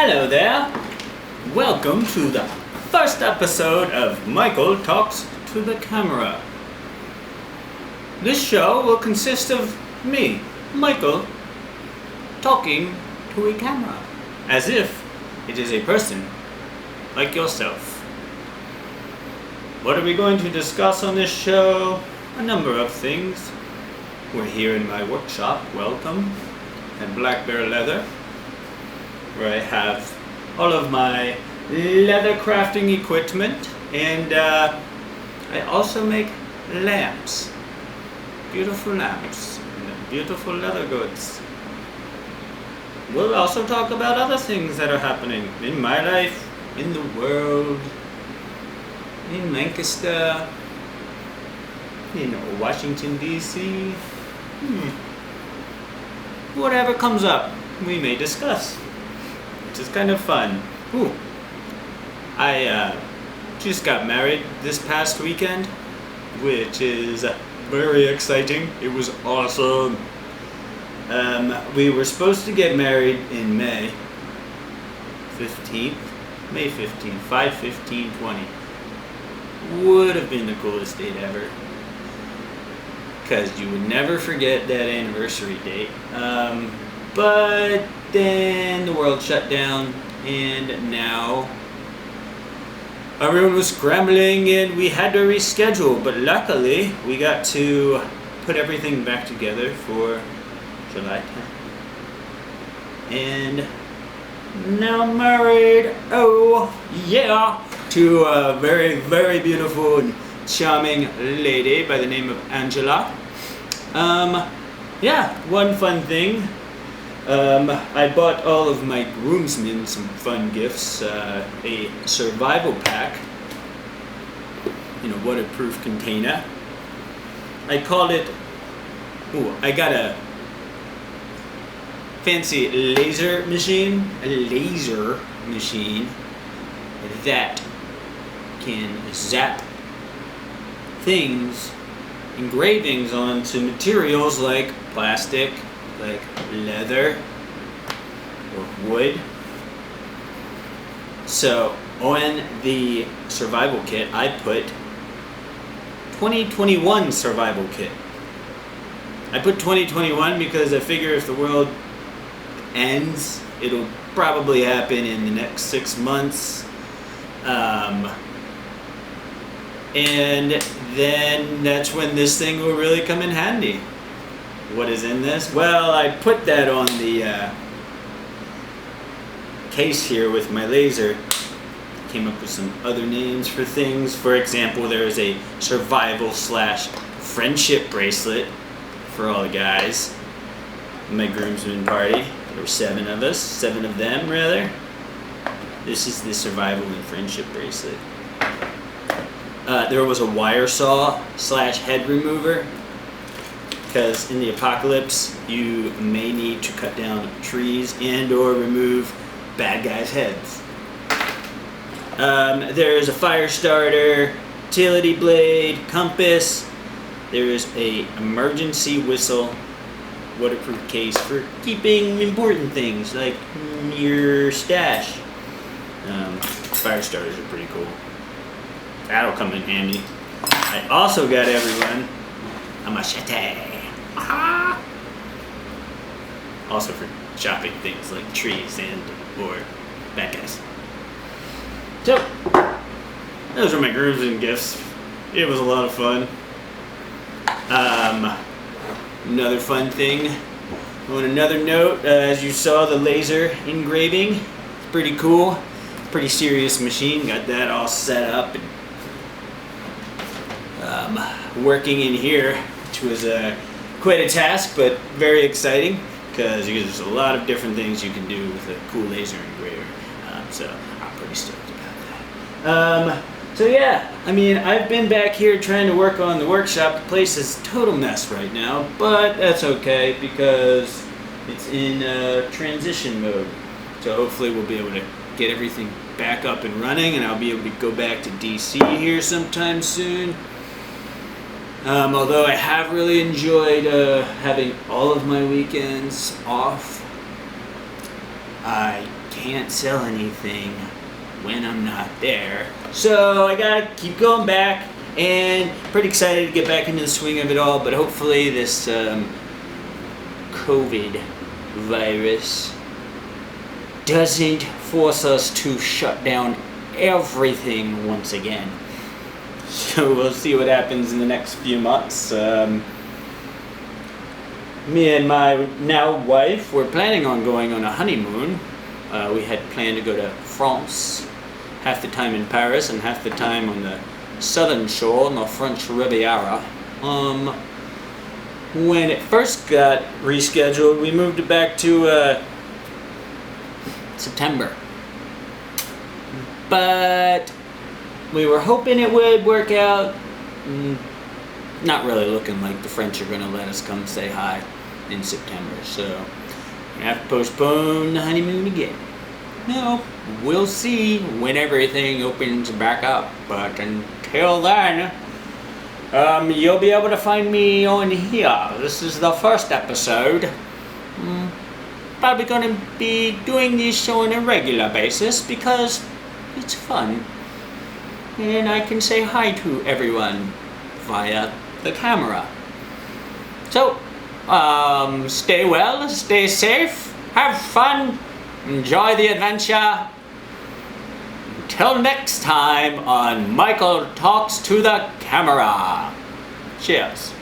Hello there. Welcome to the first episode of Michael Talks to the Camera. This show will consist of me, Michael, talking to a camera, as if it is a person like yourself. What are we going to discuss on this show? A number of things. We're here in my workshop, welcome, at Black Bear Leather, where I have all of my leather crafting equipment, and I also make lamps, beautiful lamps, and beautiful leather goods. We'll also talk about other things that are happening in my life, in the world, in Lancaster, in Washington, D.C. Whatever comes up, we may discuss, which is kind of fun. I just got married this past weekend, which is very exciting. It was awesome. We were supposed to get married in May 15th, 5/15/20. Would have been the coolest date ever, because you would never forget that anniversary date. But then the world shut down, and now everyone was scrambling and we had to reschedule. But luckily, we got to put everything back together for July 10th. And now I'm married, oh yeah, to a very, very beautiful and charming lady by the name of Angela. Yeah, one fun thing. I bought all of my groomsmen some fun gifts. A survival pack in a waterproof container. I called it, I got a fancy laser machine. A laser machine that can zap things, engravings onto materials like plastic, like leather or wood. So on the survival kit, I put 2021 survival kit. I put 2021 because I figure if the world ends, it'll probably happen in the next 6 months. And then that's when this thing will really come in handy. What is in this? Well, I put that on the case here with my laser. Came up with some other names for things. For example, there is a survival/friendship bracelet for all the guys in my groomsmen party. There were 7 of us, 7 of them rather. This is the survival and friendship bracelet. There was a wire saw/head remover, because in the apocalypse you may need to cut down trees and or remove bad guys' heads. There's a fire starter, utility blade, compass. There's a emergency whistle, waterproof case for keeping important things like your stash. Fire starters are pretty cool. That'll come in handy. I also got everyone a machete. Also for chopping things like trees and or bad guys. So, those are my groomsmen gifts. It was a lot of fun. Another fun thing, on another note, as you saw the laser engraving, it's pretty cool. Pretty serious machine. Got that all set up and working in here, which was quite a task, but very exciting, because there's a lot of different things you can do with a cool laser engraver. So I'm pretty stoked about that. So yeah, I mean, I've been back here trying to work on the workshop. The place is a total mess right now, but that's okay because it's in transition mode. So hopefully we'll be able to get everything back up and running, and I'll be able to go back to DC here sometime soon. Although I have really enjoyed having all of my weekends off, I can't sell anything when I'm not there. So I gotta keep going back, and pretty excited to get back into the swing of it all, but hopefully this COVID virus doesn't force us to shut down everything once again. So we'll see what happens in the next few months. Me and my now wife were planning on going on a honeymoon. We had planned to go to France, half the time in Paris and half the time on the southern shore on the French Riviera. When it first got rescheduled, we moved it back to September. But we were hoping it would work out. Not really looking like the French are going to let us come say hi in September. So we have to postpone the honeymoon again. No, we'll see when everything opens back up. But until then, you'll be able to find me on here. This is the first episode. Probably going to be doing this show on a regular basis because it's fun. And I can say hi to everyone via the camera. So, stay well, stay safe, have fun, enjoy the adventure. Until next time on Michael Talks to the Camera. Cheers.